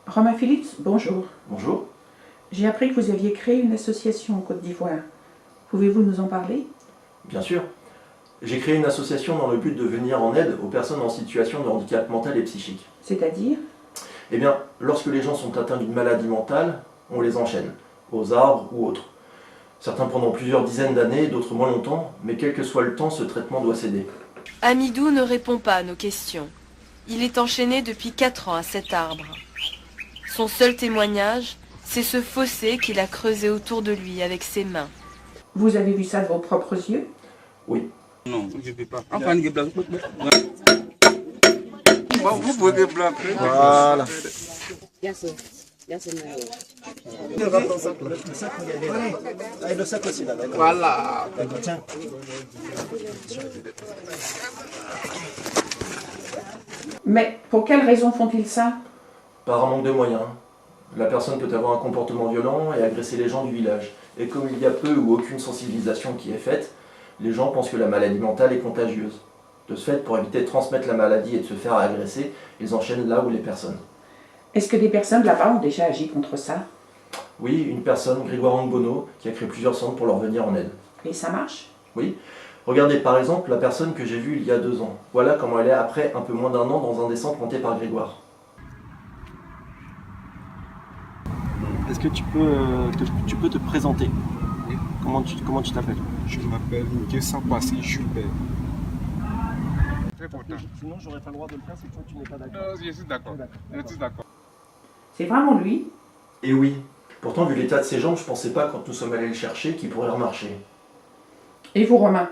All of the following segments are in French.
Romain Phillips, bonjour. Bonjour. J'ai appris que vous aviez créé une association en Côte d'Ivoire. Pouvez-vous nous en parler? Bien sûr. J'ai créé une association dans le but de venir en aide aux personnes en situation de handicap mental et psychique. C'est-à-dire? Eh bien, lorsque les gens sont atteints d'une maladie mentale, on les enchaîne, aux arbres ou autres. Certains pendant plusieurs dizaines d'années, d'autres moins longtemps, mais quel que soit le temps, ce traitement doit céder. Amidou ne répond pas à nos questions. Il est enchaîné depuis 4 ans à cet arbre. Son seul témoignage, c'est ce fossé qu'il a creusé autour de lui avec ses mains. Vous avez vu ça de vos propres yeux? Oui. Non, je ne peux pas. Enfin, vous pouvez débloquer. Voilà. Le sac aussi là, d'accord. Voilà. Tiens. Mais pour quelles raisons font-ils ça? Par un manque de moyens. La personne peut avoir un comportement violent et agresser les gens du village. Et comme il y a peu ou aucune sensibilisation qui est faite, les gens pensent que la maladie mentale est contagieuse. De ce fait, pour éviter de transmettre la maladie et de se faire agresser, ils enchaînent là où les personnes. Est-ce que des personnes là-bas ont déjà agi contre ça? Oui, une personne, Grégoire Angbono, qui a créé plusieurs centres pour leur venir en aide. Et ça marche? Oui. Regardez par exemple la personne que j'ai vue il y a 2 ans. Voilà comment elle est après un peu moins d'1 an dans un des centres montés par Grégoire. Est-ce que tu peux te présenter? Oui. Comment tu t'appelles? Je m'appelle Nguessa Kwasi Joubert. Très content. Sinon, j'aurais pas le droit de le faire si toi tu n'es pas d'accord. Je suis d'accord. Je suis d'accord. C'est vraiment lui? Et oui. Pourtant, vu l'état de ses jambes, je pensais pas quand nous sommes allés le chercher qu'il pourrait remarcher. Et vous, Romain?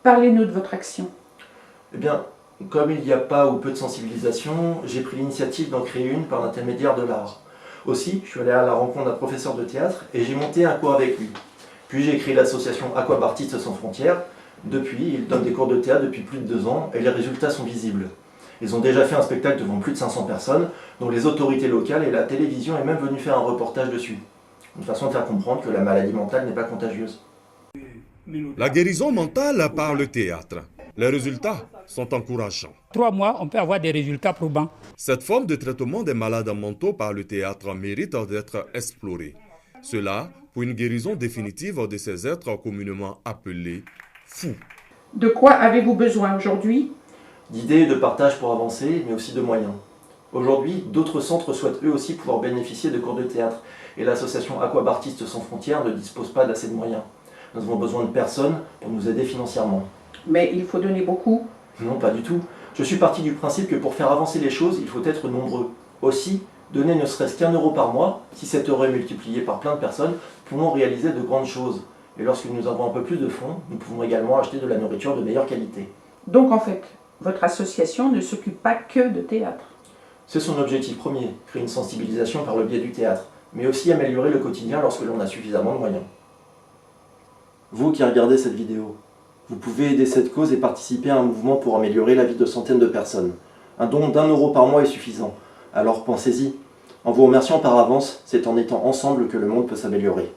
Parlez-nous de votre action. Eh bien, comme il n'y a pas ou peu de sensibilisation, j'ai pris l'initiative d'en créer une par l'intermédiaire de l'art. Aussi, je suis allé à la rencontre d'un professeur de théâtre et j'ai monté un cours avec lui. Puis j'ai créé l'association Aquabartistes sans frontières. Depuis, il donne des cours de théâtre depuis plus de 2 ans et les résultats sont visibles. Ils ont déjà fait un spectacle devant plus de 500 personnes, dont les autorités locales et la télévision est même venue faire un reportage dessus. Une façon de faire comprendre que la maladie mentale n'est pas contagieuse. La guérison mentale par le théâtre. Les résultats sont encourageants. 3 mois, on peut avoir des résultats probants. Cette forme de traitement des malades mentaux par le théâtre mérite d'être explorée. Cela pour une guérison définitive de ces êtres communément appelés fous. De quoi avez-vous besoin aujourd'hui? D'idées et de partage pour avancer, mais aussi de moyens. Aujourd'hui, d'autres centres souhaitent eux aussi pouvoir bénéficier de cours de théâtre, et l'association Aquabartistes sans frontières ne dispose pas d'assez de moyens. Nous avons besoin de personnes pour nous aider financièrement. Mais il faut donner beaucoup. Non, pas du tout. Je suis parti du principe que pour faire avancer les choses, il faut être nombreux. Aussi, donner ne serait-ce qu'1 euro par mois, si cet euro est multiplié par plein de personnes, pouvons réaliser de grandes choses. Et lorsque nous avons un peu plus de fonds, nous pouvons également acheter de la nourriture de meilleure qualité. Donc en fait, votre association ne s'occupe pas que de théâtre. C'est son objectif premier, créer une sensibilisation par le biais du théâtre, mais aussi améliorer le quotidien lorsque l'on a suffisamment de moyens. Vous qui regardez cette vidéo, vous pouvez aider cette cause et participer à un mouvement pour améliorer la vie de centaines de personnes. Un don d'1 euro par mois est suffisant, alors pensez-y. En vous remerciant par avance, c'est en étant ensemble que le monde peut s'améliorer.